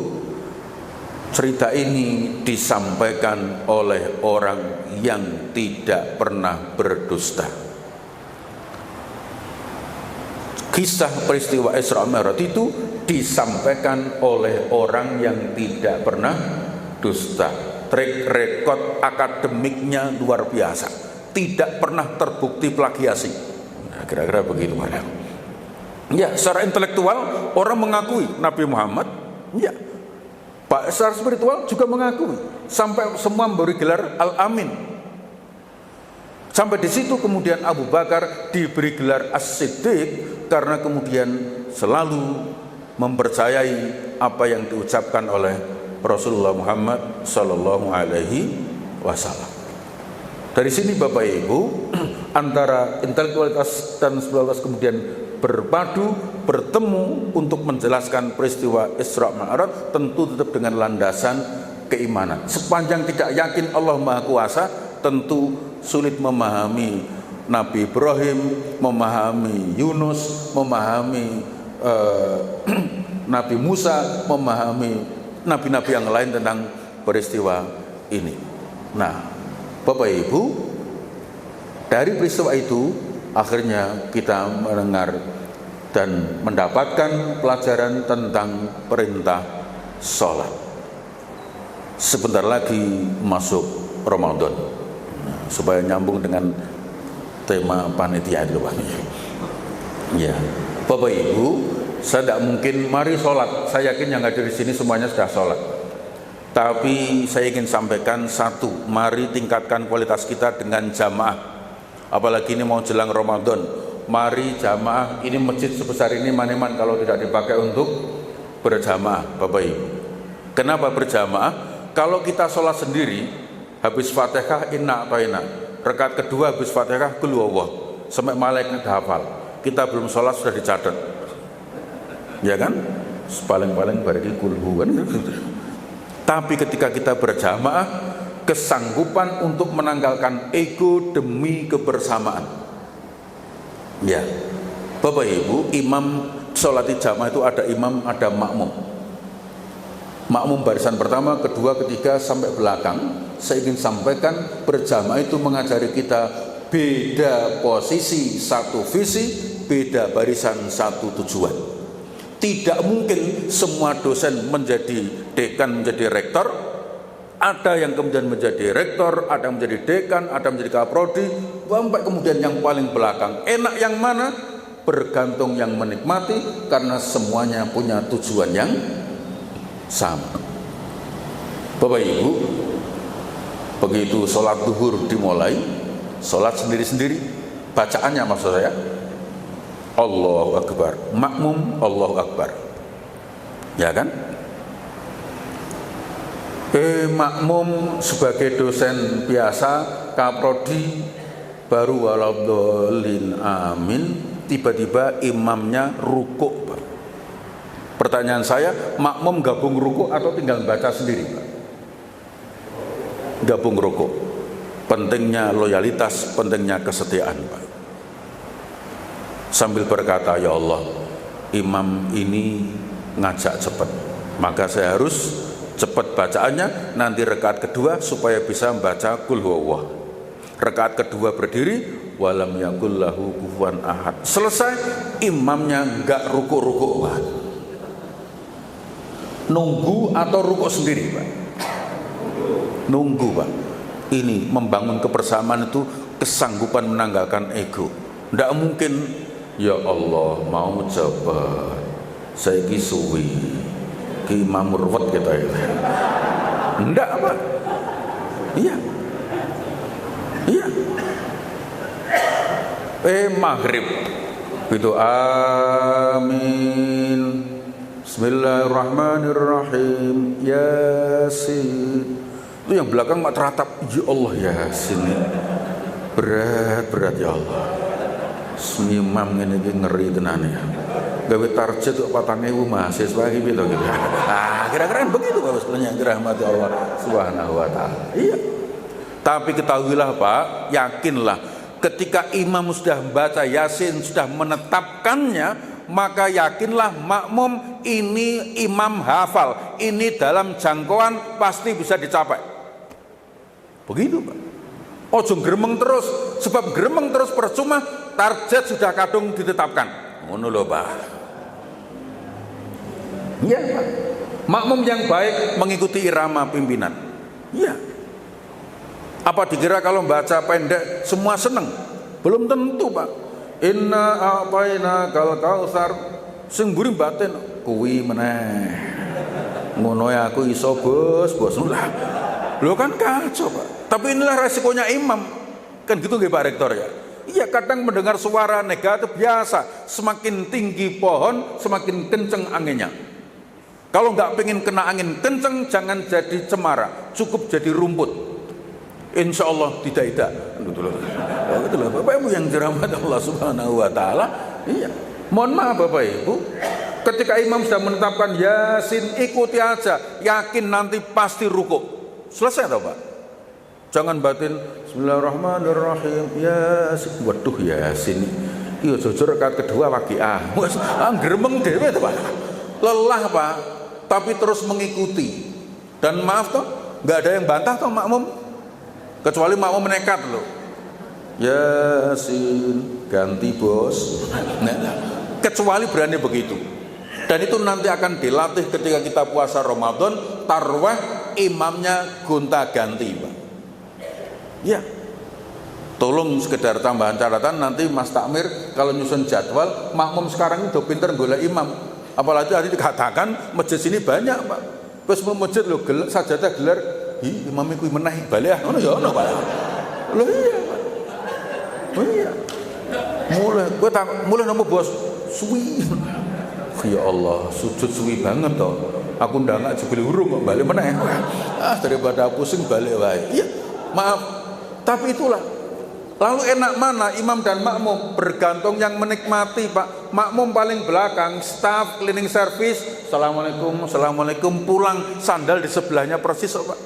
cerita ini disampaikan oleh orang yang tidak pernah berdusta. Kisah peristiwa Isra Mi'raj itu disampaikan oleh orang yang tidak pernah dusta. Track record akademiknya luar biasa, tidak pernah terbukti plagiasi. Nah, kira-kira begitu Pak. Ya, secara intelektual orang mengakui Nabi Muhammad, ya. Pak, secara spiritual juga mengakui, sampai semua memberi gelar Al-Amin. Sampai di situ kemudian Abu Bakar diberi gelar As-Siddiq, karena kemudian selalu mempercayai apa yang diucapkan oleh Rasulullah Muhammad Sallallahu Alaihi Wasallam. Dari sini Bapak Ibu, antara intelektualitas dan spiritualitas kemudian berpadu, bertemu untuk menjelaskan peristiwa Isra Mi'raj, tentu tetap dengan landasan keimanan. Sepanjang tidak yakin Allah Maha Kuasa, tentu sulit memahami Nabi Ibrahim, memahami Yunus, memahami Nabi Musa, memahami nabi-nabi yang lain tentang peristiwa ini. Nah, Bapak Ibu, dari peristiwa itu akhirnya kita mendengar dan mendapatkan pelajaran tentang perintah sholat. Sebentar lagi masuk Ramadan. Nah, supaya nyambung dengan tema panitia itu Pak. Ya, Bapak Ibu, saya tidak mungkin mari sholat. Saya yakin yang ada di sini semuanya sudah sholat. Tapi saya ingin sampaikan satu, mari tingkatkan kualitas kita dengan jamaah. Apalagi ini mau jelang Ramadan. Mari jamaah, ini masjid sebesar ini maneman kalau tidak dipakai untuk berjamaah Bapak Ibu. Kenapa berjamaah? Kalau kita sholat sendiri, habis Fatihah inna a'tayna, rakaat kedua habis Fatihah qul huwallah, sampai malaikat hafal. Kita belum sholat sudah dicatat. Ya kan? Paling-paling barangkali qul huwa. Tapi ketika kita berjamaah, kesanggupan untuk menanggalkan ego demi kebersamaan. Ya. Bapak Ibu, imam sholat jamaah itu ada imam, ada makmum. Makmum barisan pertama, kedua, ketiga sampai belakang. Saya ingin sampaikan, berjamaah itu mengajari kita beda posisi, satu visi, beda barisan, satu tujuan. Tidak mungkin semua dosen menjadi dekan, menjadi rektor. Ada yang kemudian menjadi rektor, ada yang menjadi dekan, ada yang menjadi kaprodi, sampai kemudian yang paling belakang. Enak yang mana? Bergantung yang menikmati, karena semuanya punya tujuan yang sama. Bapak Ibu, begitu sholat zuhur dimulai, sholat sendiri-sendiri, bacaannya maksud saya, Allahu Akbar, makmum Allahu Akbar, ya kan? Makmum sebagai dosen biasa kaprodi baru waladhdallin amin, tiba-tiba imamnya rukuk, Pak. Pertanyaan saya, makmum gabung rukuk atau tinggal baca sendiri, Pak? Gabung rukuk. Pentingnya loyalitas, pentingnya kesetiaan, Pak. Sambil berkata, ya Allah, imam ini ngajak cepat, maka saya harus cepat bacaannya. Nanti rakaat kedua supaya bisa membaca qul huwallah. Rakaat kedua berdiri, walam yakul lahu kufuwan ahad. Selesai, imamnya enggak rukuk-rukuk, Pak. Nunggu atau rukuk sendiri, Pak? Nunggu, Pak. Ini membangun kebersamaan itu kesanggupan menanggalkan ego. Tidak mungkin, ya Allah mau cepat, saya suwi ki imam ruwet kita ya. Tidak, Pak. Iya. Iya. Maghrib itu amin. Bismillahirrahmanirrahim. Yasin. Itu yang belakang mak teratap, ya Allah Yasin. Berat ya Allah. Imam ngene iki ngeri tenan ya. Gawe target kok 4.000 mahasiswa iki gitu. Kira-kira begitu Bapak sekalian yang dirahmati Allah Subhanahu wa taala. Iya. Tapi ketahuilah Pak, yakinlah ketika imam sudah membaca Yasin, sudah menetapkannya, maka yakinlah makmum ini imam hafal, ini dalam jangkauan pasti bisa dicapai. Begitu Pak. Ojo gremeng terus, sebab gremeng terus percuma, target sudah kadung ditetapkan. Ngono lho Pak. Iya Pak. Makmum yang baik mengikuti irama pimpinan. Iya. Apa dikira kalau baca pendek semua seneng? Belum tentu Pak. Inna a'tayna kal kautsar, sing mburi batin kuwi meneh. Ngono ya aku iso bos lah. Lho kan kacau Pak. Tapi inilah resikonya imam. Kan gitu nggih Pak Rektor ya. Iya, kadang mendengar suara negatif biasa. Semakin tinggi pohon, semakin kenceng anginnya. Kalau nggak pengen kena angin kenceng, jangan jadi cemara, cukup jadi rumput. Insya Allah tidak. Itulah Bapak Ibu yang dirahmati Allah Subhanahu wa taala. Iya. Mohon maaf Bapak Ibu, ketika imam sudah menetapkan Yasin, ikuti aja, yakin nanti pasti rukuk. Selesai toh Pak? Jangan batin Bismillahirrahmanirrahim Yasin. Waduh Yasin. Iya jujur rakaat kedua waqiah. Gremeng dhewe toh Pak. Lelah Pak, tapi terus mengikuti. Dan maaf toh, enggak ada yang bantah toh makmum. Kecuali makmum nekat loh. Yasin ganti bos. Kecuali berani begitu. Dan itu nanti akan dilatih ketika kita puasa Ramadan, tarwah imamnya gonta-ganti, Pak. Ya. Tolong sekedar tambahan catatan, nanti Mas Takmir kalau nyusun jadwal, makmum sekarang itu pinter golek imam. Apalagi tadi dikatakan masjid sini banyak, Pak. Terus masjid lo sajadah gelar, imam iku meneh balik ah. Ngono ya ono, Pak. Lho iya, Pak. Oh iya. Mulai nomor bos suwi. Ya Allah, sujud suwi banget toh. Aku ndak jebul hurung kok balik meneh. Daripada pusing balik wae. Iya, maaf. Tapi itulah. Lalu enak mana imam dan makmum? Bergantung yang menikmati, Pak. Makmum paling belakang, staff cleaning service, assalamualaikum, pulang, sandal di sebelahnya persis, Pak.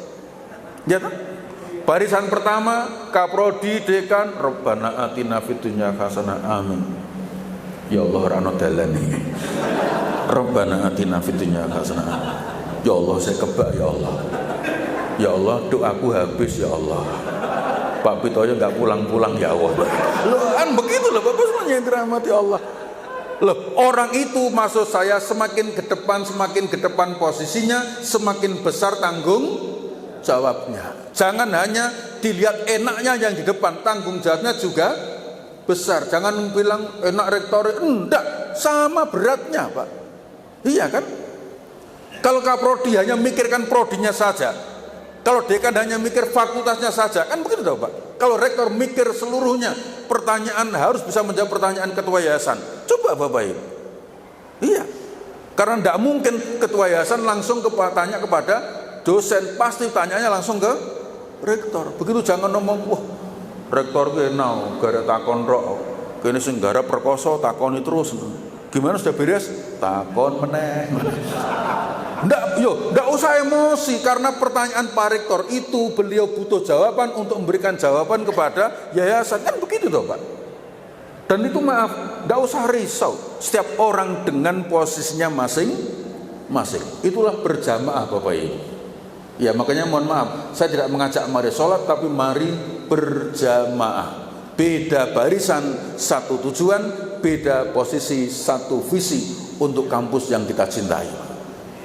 Ya kan? Barisan pertama, kaprodi, dekan, Rabbana atina fid dunya hasanah, amin. Ya Allah rano dalani. Rabbana atina fid dunya hasanah. Ya Allah saya kebak ya Allah. Ya Allah doaku habis ya Allah. Pak Pitoyo nggak pulang-pulang ya Allah. Loh kan begitu loh Bapak semuanya yang dirahmati Allah. Loh orang itu maksud saya semakin ke depan posisinya, semakin besar tanggung jawabnya. Jangan hanya dilihat enaknya yang di depan, tanggung jawabnya juga besar. Jangan bilang enak rektor, enggak, sama beratnya Pak. Iya kan? Kalau kaprodi hanya mikirkan prodinya saja, kalau dekan hanya mikir fakultasnya saja, kan begitu dong Pak. Kalau rektor mikir seluruhnya, pertanyaan harus bisa menjawab pertanyaan ketua yayasan. Coba Bapak Ibu. Iya. Karena tidak mungkin ketua yayasan langsung tanya kepada dosen, pasti tanyanya langsung ke rektor. Begitu jangan ngomong, wah Rektor ki nau gara takon rok. Kene sing garap perkoso takoni terus. Gimana sudah beres? Takon meneh. Ndak usah emosi karena pertanyaan Pak Rektor itu beliau butuh jawaban untuk memberikan jawaban kepada yayasan, kan begitu toh Pak. Dan itu maaf, ndak usah risau. Setiap orang dengan posisinya masing-masing. Itulah berjamaah Bapak Ibu. Ya makanya mohon maaf, saya tidak mengajak mari sholat, tapi mari berjamaah. Beda barisan, satu tujuan, beda posisi, satu visi untuk kampus yang kita cintai.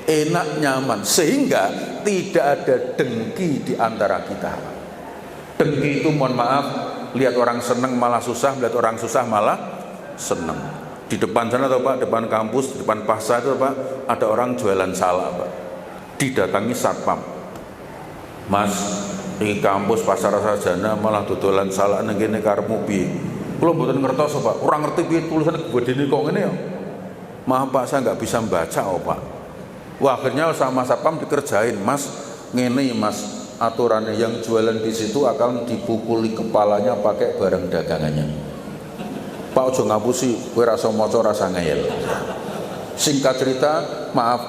Enak, nyaman, sehingga tidak ada dengki di antara kita. Dengki itu mohon maaf, lihat orang senang malah susah, lihat orang susah malah senang. Di depan sana tuh Pak, depan kampus, di depan pasar itu Pak, ada orang jualan salak Pak. Didatangi satpam. Mas, di kampus pasar sarjana malah dodolan salak nang kene karepmu piye? Kula mboten ngertos Pak, ora ngerti piye tulisan gedene kok ngene ya. Maaf Pak, saya nggak bisa membaca Pak. Wah, akhirnya sama satpam dikerjain, Mas, ngene Mas, aturannya yang jualan di situ akan dipukuli kepalanya pakai barang dagangannya. Pak ojo ngapusi, kowe rasa maca rasa ngeyel. Singkat cerita, maaf,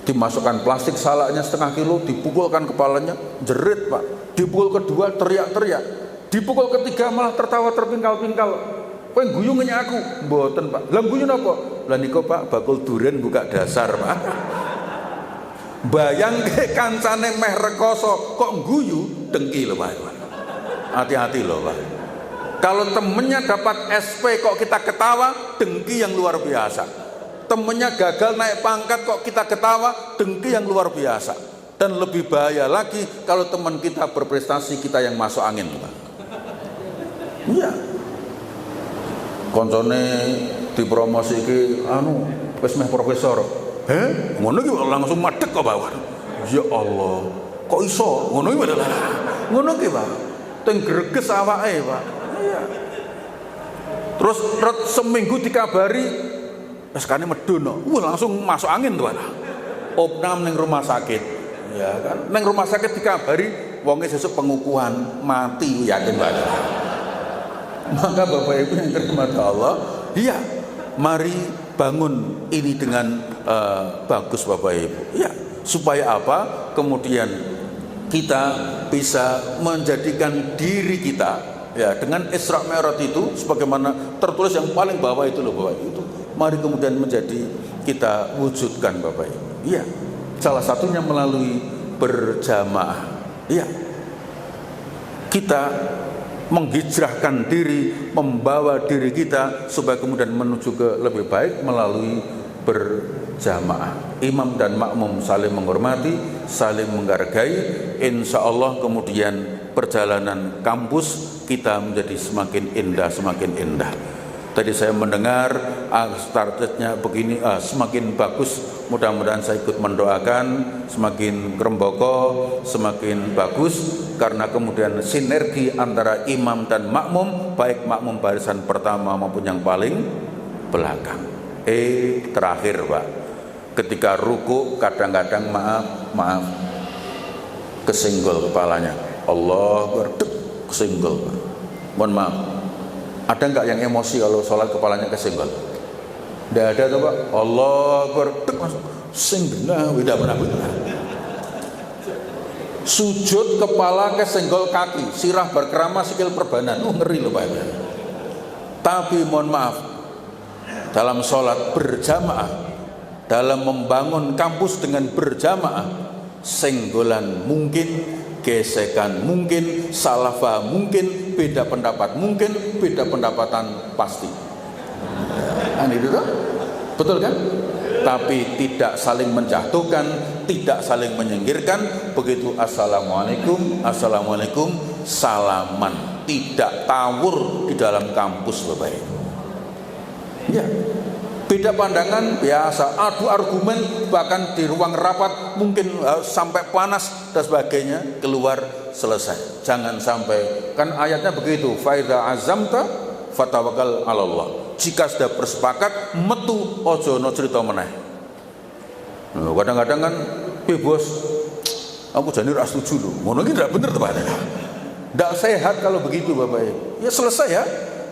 dimasukkan plastik salaknya setengah kilo, dipukulkan kepalanya, jerit Pak. Dipukul kedua teriak-teriak, dipukul ketiga malah tertawa terpingkal-pingkal. Kowe guyu ngenyek aku, mboten Pak. Lah guyu napa? Lah niku Pak bakul duren buka dasar Pak. Bayangke kancane meh rekoso kok guyu, dengki lho Pak. Hati-hati loh Pak. Kalau temennya dapat SP kok kita ketawa, dengki yang luar biasa. Temennya gagal naik pangkat kok kita ketawa, dengki yang luar biasa. Dan lebih bahaya lagi kalau teman kita berprestasi, kita yang masuk angin Pak. Iya. Koncone dipromosi ki wis meh profesor. Ngono ki langsung madeg kok Pak. Ya Allah, kok iso? Ngono ki padahal. Ngono ki Pak. Teng greges awake Pak. Iya. Terus seminggu dikabari sekane medun. Langsung masuk angin tuh Pak. Opnam ning rumah sakit. Ya kan. Ning rumah sakit dikabari wonge sesuk pengukuhan mati yakin Pak. Maka Bapak Ibu yang dirahmati Allah, iya, mari bangun ini dengan bagus Bapak Ibu. Ya, supaya apa? Kemudian kita bisa menjadikan diri kita ya dengan Isra Mi'raj itu sebagaimana tertulis yang paling bawah itu loh Bapak Ibu. Itu mari kemudian menjadi kita wujudkan Bapak Ibu. Iya, salah satunya melalui berjamaah. Iya, kita menghijrahkan diri, membawa diri kita supaya kemudian menuju ke lebih baik melalui berjamaah. Imam dan makmum saling menghormati, saling menghargai. Insya Allah kemudian perjalanan kampus kita menjadi semakin indah, semakin indah. Tadi saya mendengar startnya begini, semakin bagus. Mudah-mudahan saya ikut mendoakan semakin keremboko, semakin bagus karena kemudian sinergi antara imam dan makmum, baik makmum barisan pertama maupun yang paling belakang. Terakhir Pak, ketika ruku kadang-kadang maaf kesenggol kepalanya. Allah berdek kesenggol. Mohon maaf. Ada nggak yang emosi kalau sholat kepalanya kesenggol? Tidak ada tuh Pak. Allah berdek masuk senggol, tidak pernah. Sujud kepala kesenggol kaki, sirah berkerama sikil perbanan. Ngeri loh Pak. Tapi mohon maaf, dalam sholat berjamaah, dalam membangun kampus dengan berjamaah, senggolan mungkin, gesekan mungkin, salah paham mungkin, beda pendapat mungkin, beda pendapatan pasti. Itu tuh, betul kan? Tapi tidak saling menjatuhkan, tidak saling menyingkirkan. Begitu assalamualaikum, assalamualaikum, salaman. Tidak tawur di dalam kampus Bapak Ibu. Ya, beda pandangan biasa, adu argumen bahkan di ruang rapat mungkin sampai panas dan sebagainya, keluar selesai. Jangan sampai, kan ayatnya begitu, faidza azamta fatawakkal 'alallah. Jika sudah bersepakat metu ojo no cerita meneh. Kadang-kadang kan bos aku jane ra setuju lho. Ngono iki ndak bener to Pak. Tidak sehat kalau begitu Bapak Ibu. Ya selesai ya,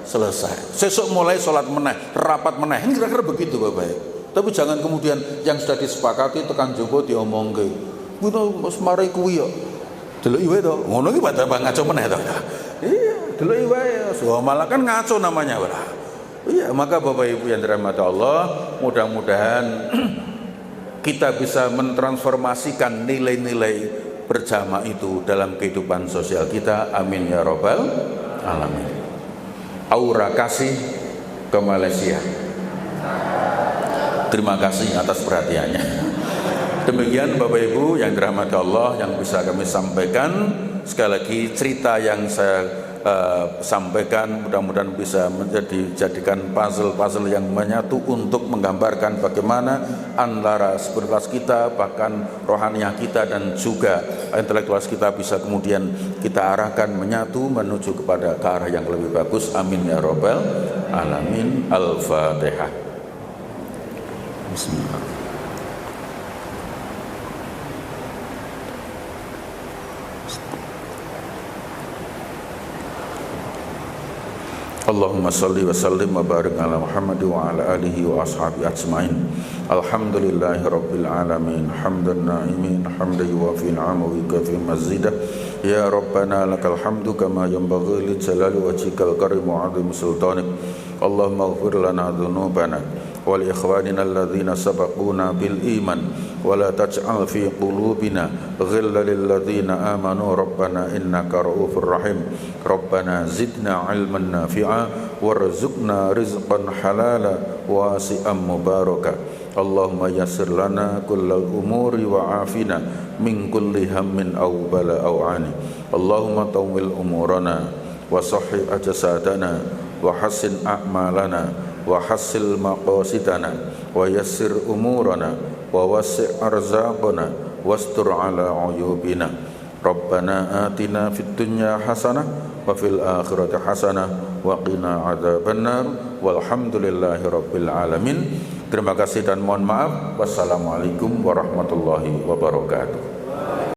selesai. Sesuk mulai sholat meneh, rapat meneh. Ini kira-kira begitu Bapak Ibu. Tapi jangan kemudian yang sudah disepakati tekan jopo diomongke. Kuwi wis mari kuwi yo. Deloki wae to. Ngono iki padha ngaco meneh to. Iya, deloki wae. So malah kan ngaco namanya, Pak. Iya, maka Bapak Ibu yang dirahmati Allah, mudah-mudahan kita bisa mentransformasikan nilai-nilai berjamaah itu dalam kehidupan sosial kita. Amin ya rabbal alamin. Aura kasih ke Malaysia. Terima kasih atas perhatiannya. Demikian Bapak Ibu yang dirahmati Allah yang bisa kami sampaikan. Sekali lagi cerita yang saya sampaikan mudah-mudahan bisa dijadikan puzzle-puzzle yang menyatu untuk menggambarkan bagaimana antara spiritualitas kita, bahkan rohaniah kita dan juga intelektualitas kita bisa kemudian kita arahkan menyatu menuju kepada ke arah yang lebih bagus. Amin ya rabbal alamin. Al-Fatihah. Bismillah. Allahumma salli wa sallim wa barik ala Muhammad wa ala alihi wa ashabi ajma'in. Alhamdulillahi rabbil alamin. Hamdan na'imin, hamdan yuwafi ni'amahu wa yukafi mazidah. Ya Rabbana lakal hamdu kama yanbaghi li jalali wajhikal karim wa 'azimi sultanik. Allahumma ighfir lana dhunubana wa li ikhwanina alladhina sabaquna bil iman wa la taj'al fi qulubina ghillan lil ladzina amanu rabbana innaka ra'ufur rahim. Rabbana zidna 'ilman nafi'a warzuqna rizqan halala wasi'an mubaraka. Allahumma yassir lana kullal umuri wa afina min kulli hammin aw bala aw ani. Allahumma tawwil umurana wa sahhi ajsadana wa hassin a'malana wa hassil maqasidana wa yassir umurana wa wasi' arzaqana wastur ala uyubina. Rabbana atina fid dunya hasanah wa fil akhirati hasanah wa qina adzabannar. Walhamdulillahi rabbil alamin. Terima kasih dan mohon maaf. Wassalamualaikum warahmatullahi wabarakatuh.